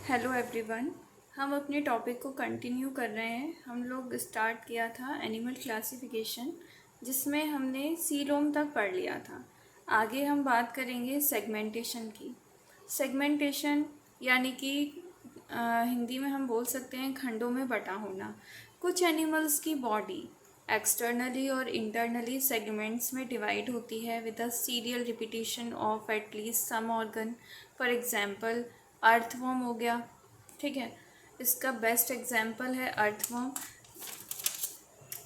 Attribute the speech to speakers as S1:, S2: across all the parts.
S1: Hello everyone. हम अपने topic को कंटिन्यू कर रहे हैं। हम लोग स्टार्ट किया था एनिमल क्लासिफिकेशन, जिसमें हमने सीलोम तक पढ़ लिया था। आगे हम बात करेंगे सेगमेंटेशन की। सेगमेंटेशन यानी कि हिंदी में हम बोल सकते हैं खंडों में बटा होना। कुछ एनिमल्स की बॉडी एक्सटर्नली और इंटरनली सेगमेंट्स में डिवाइड होती है with a serial repetition of at least some organ. For example earthworm हो गया, ठीक है। इसका बेस्ट एग्जांपल है अर्थवर्म।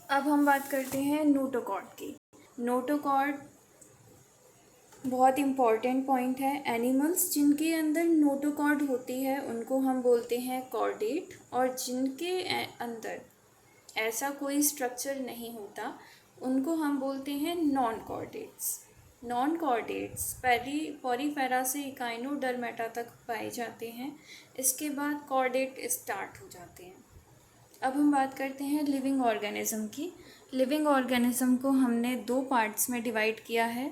S1: अब हम बात करते हैं नोटोकॉर्ड की। नोटोकॉर्ड बहुत इम्पॉर्टेंट पॉइंट है। एनिमल्स जिनके अंदर नोटोकॉर्ड होती है उनको हम बोलते हैं कॉर्डेट, और जिनके अंदर ऐसा कोई स्ट्रक्चर नहीं होता उनको हम बोलते हैं non chordates. Non chordates Porifera से इकाइनोडर्मेटा तक पाए जाते हैं। इसके बाद कॉर्डेट स्टार्ट हो जाते हैं। अब हम बात करते हैं लिविंग ऑर्गेनिज्म की। लिविंग ऑर्गेनिज्म को हमने दो पार्ट्स में डिवाइड किया है।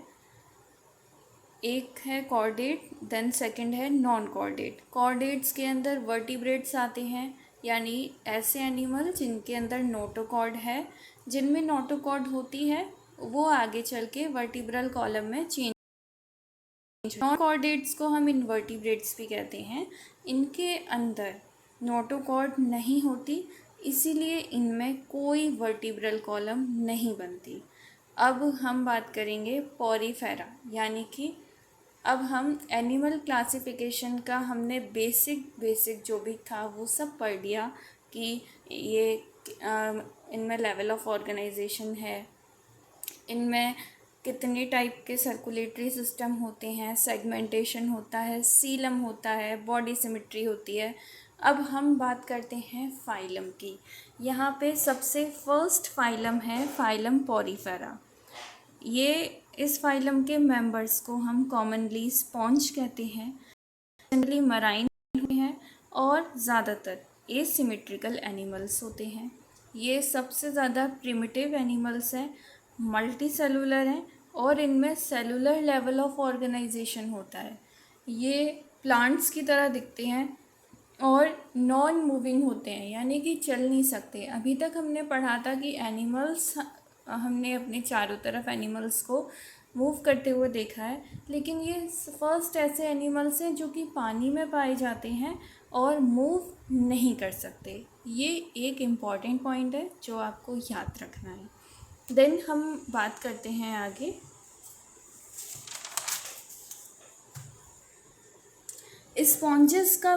S1: एक है कॉर्डेट, देन सेकंड है नॉन कॉर्डेट। कॉर्डेट्स के अंदर वर्टिब्रेट्स आते हैं, यानी ऐसे एनिमल जिनके अंदर नोटोकॉर्ड है। जिनमें नोटोकॉर्ड होती है वो आगे चल के वर्टिब्रल कॉलम में चेंज। नॉन कॉर्डेट्स को हम इनवर्टिब्रेट्स भी कहते हैं। इनके अंदर नोटोकॉर्ड नहीं होती, इसीलिए इनमें कोई वर्टिब्रल कॉलम नहीं बनती। अब हम बात करेंगे पॉरीफेरा, यानी कि अब हम एनिमल क्लासिफिकेशन का हमने बेसिक जो भी था वो सब पढ़ लिया कि ये इनमें लेवल ऑफ ऑर्गेनाइजेशन है, इनमें कितने टाइप के सर्कुलेटरी सिस्टम होते हैं, सेगमेंटेशन होता है, सीलम होता है, बॉडी सिमेट्री होती है। अब हम बात करते हैं फाइलम की। यहाँ पे सबसे फर्स्ट फाइलम है फाइलम पॉरीफेरा। ये इस फाइलम के मेंबर्स को हम कॉमनली स्पॉन्ज कहते हैं। जनरली मराइन होते हैं और ज़्यादातर एसिमेट्रिकल एनिमल्स होते हैं। ये सबसे ज़्यादा प्रिमिटिव एनिमल्स हैं, मल्टी सेलुलर हैं और इनमें सेलुलर लेवल ऑफ ऑर्गेनाइजेशन होता है। ये प्लांट्स की तरह दिखते हैं और नॉन मूविंग होते हैं, यानी कि चल नहीं सकते। अभी तक हमने पढ़ा था कि एनिमल्स, हमने अपने चारों तरफ एनिमल्स को मूव करते हुए देखा है, लेकिन ये फर्स्ट ऐसे एनिमल्स हैं जो कि पानी में पाए जाते हैं और मूव नहीं कर सकते। ये एक इम्पॉर्टेंट पॉइंट है जो आपको याद रखना है। देन हम बात करते हैं आगे। स्पॉन्जेस का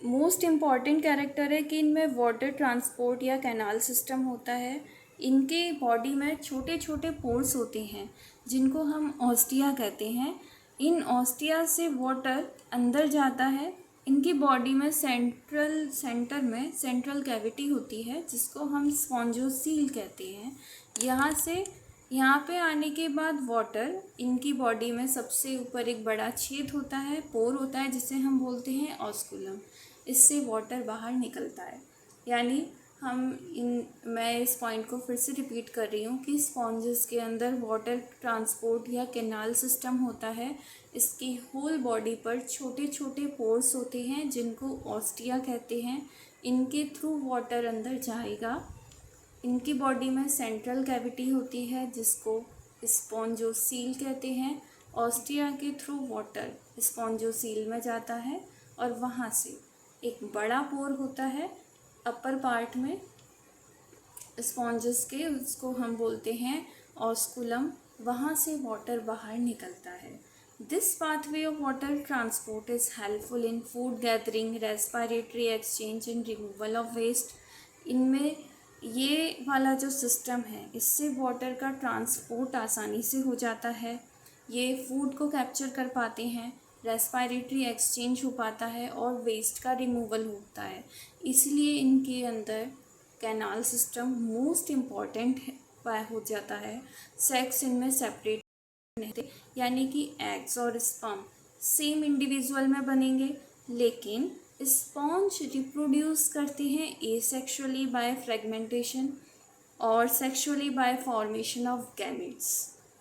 S1: मोस्ट इम्पॉर्टेंट कैरेक्टर है कि इनमें वाटर ट्रांसपोर्ट या कैनाल सिस्टम होता है। इनके बॉडी में छोटे छोटे पोर्स होते हैं जिनको हम ऑस्टिया कहते हैं। इन ऑस्टिया से वाटर अंदर जाता है। इनकी बॉडी में सेंटर में सेंट्रल कैविटी होती है जिसको हम स्पॉन्जोसील कहते हैं। यहाँ पे आने के बाद वाटर इनकी बॉडी में सबसे ऊपर एक बड़ा छेद होता है, पोर होता है, जिसे हम बोलते हैं ऑस्कुलम। इससे वाटर बाहर निकलता है। यानी मैं इस पॉइंट को फिर से रिपीट कर रही हूँ कि स्पॉन्जेस के अंदर वाटर ट्रांसपोर्ट या कैनाल सिस्टम होता है। इसकी होल बॉडी पर छोटे छोटे पोर्स होते हैं जिनको ऑस्टिया कहते हैं। इनके थ्रू वाटर अंदर जाएगा। इनकी बॉडी में सेंट्रल कैविटी होती है जिसको स्पॉन्जोसील कहते हैं। ऑस्टिया के थ्रू वाटर स्पॉन्जोसील में जाता है और वहाँ से एक बड़ा पोर होता है अपर पार्ट में स्पॉन्जेस के, उसको हम बोलते हैं ऑस्कुलम। वहाँ से वाटर बाहर निकलता है। This pathway of water transport is helpful in food gathering, respiratory exchange and removal of waste. इनमें ये वाला जो सिस्टम है इससे वाटर का ट्रांसपोर्ट आसानी से हो जाता है। ये फूड को कैप्चर कर पाते हैं, रेस्पिरेटरी एक्सचेंज हो पाता है और वेस्ट का रिमूवल होता है। इसलिए इनके अंदर कैनाल सिस्टम मोस्ट इम्पॉर्टेंट हो जाता है। सेक्स इनमें सेपरेट नहीं थे, यानी कि एग्स और स्पर्म सेम इंडिविजुअल में बनेंगे, लेकिन स्पॉन्ज रिप्रोड्यूस करते हैं एसेक्सुअली बाय फ्रेगमेंटेशन और sexually bye formation of gametes.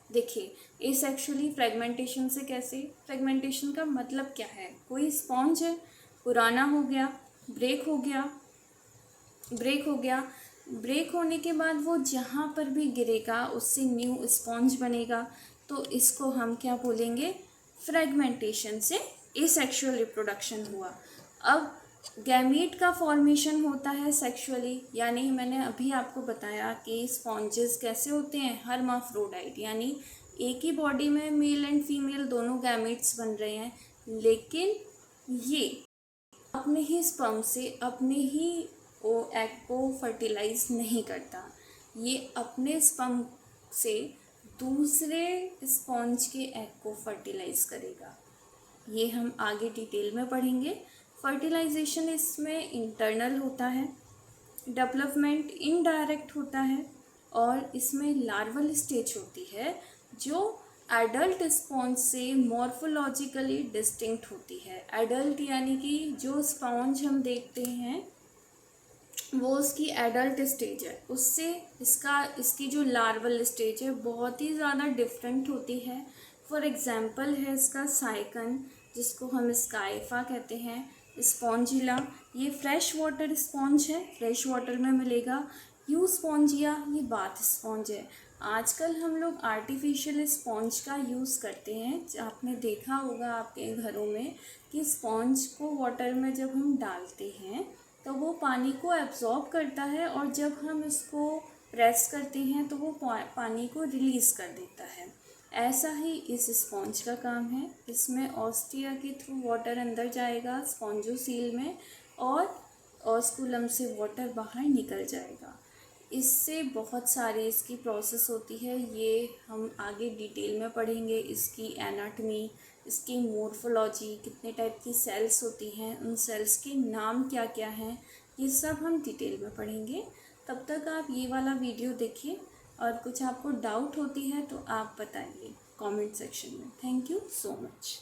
S1: देखिए, एसेक्सुअली फ्रेगमेंटेशन से कैसे? फ्रेगमेंटेशन का मतलब क्या है? कोई स्पॉन्ज है पुराना हो गया, ब्रेक हो गया, ब्रेक हो गया। ब्रेक होने के बाद वो जहाँ पर भी गिरेगा उससे न्यू स्पॉन्ज बनेगा, तो इसको हम क्या बोलेंगे? फ्रेगमेंटेशन से एसेक्सुअल रिप्रोडक्शन हुआ। अब गैमीट का फॉर्मेशन होता है सेक्सुअली, यानी मैंने अभी आपको बताया कि स्पॉन्जेस कैसे होते हैं, हर्माफ्रोडाइट, यानी एक ही बॉडी में मेल एंड फीमेल दोनों गैमीट्स बन रहे हैं, लेकिन ये अपने ही स्पर्म से अपने ही वो एग को फर्टिलाइज नहीं करता, ये अपने स्पर्म से दूसरे स्पॉन्ज के एग को फर्टिलाइज करेगा। ये हम आगे डिटेल में पढ़ेंगे। फर्टिलाइजेशन इसमें इंटरनल होता है, डेवलपमेंट इनडायरेक्ट होता है, और इसमें लार्वल स्टेज होती है जो एडल्ट स्पॉन्ज से मॉर्फोलॉजिकली डिस्टिंक्ट होती है। एडल्ट यानी कि जो स्पॉन्ज हम देखते हैं वो उसकी एडल्ट स्टेज है, उससे इसकी जो लार्वल स्टेज है बहुत ही ज़्यादा डिफरेंट होती है। फॉर एग्जांपल है इसका साइकन, जिसको हम स्काइफा कहते हैं, स्पॉन्जिला, ये फ्रेश वाटर स्पॉन्ज है, फ्रेश वाटर में मिलेगा। यू स्पॉन्जिया, ये बाथ स्पॉन्ज है। आजकल हम लोग आर्टिफिशियल स्पॉन्ज का यूज़ करते हैं। आपने देखा होगा आपके घरों में कि स्पॉन्ज को वाटर में जब हम डालते हैं तो वो पानी को एब्जॉर्ब करता है, और जब हम इसको प्रेस करते हैं तो वो पानी को रिलीज़ कर देता है। ऐसा ही इस स्पॉन्ज का काम है। इसमें ऑस्टिया के थ्रू वाटर अंदर जाएगा स्पॉन्जोसील में, और ऑस्कुलम से वाटर बाहर निकल जाएगा। इससे बहुत सारी इसकी प्रोसेस होती है, ये हम आगे डिटेल में पढ़ेंगे। इसकी एनाटमी, इसकी मोर्फोलॉजी, कितने टाइप की सेल्स होती हैं, उन सेल्स के नाम क्या क्या हैं, ये सब हम डिटेल में पढ़ेंगे। तब तक आप ये वाला वीडियो देखिए, और कुछ आपको डाउट होती है तो आप बताइए कमेंट सेक्शन में। Thank you so much.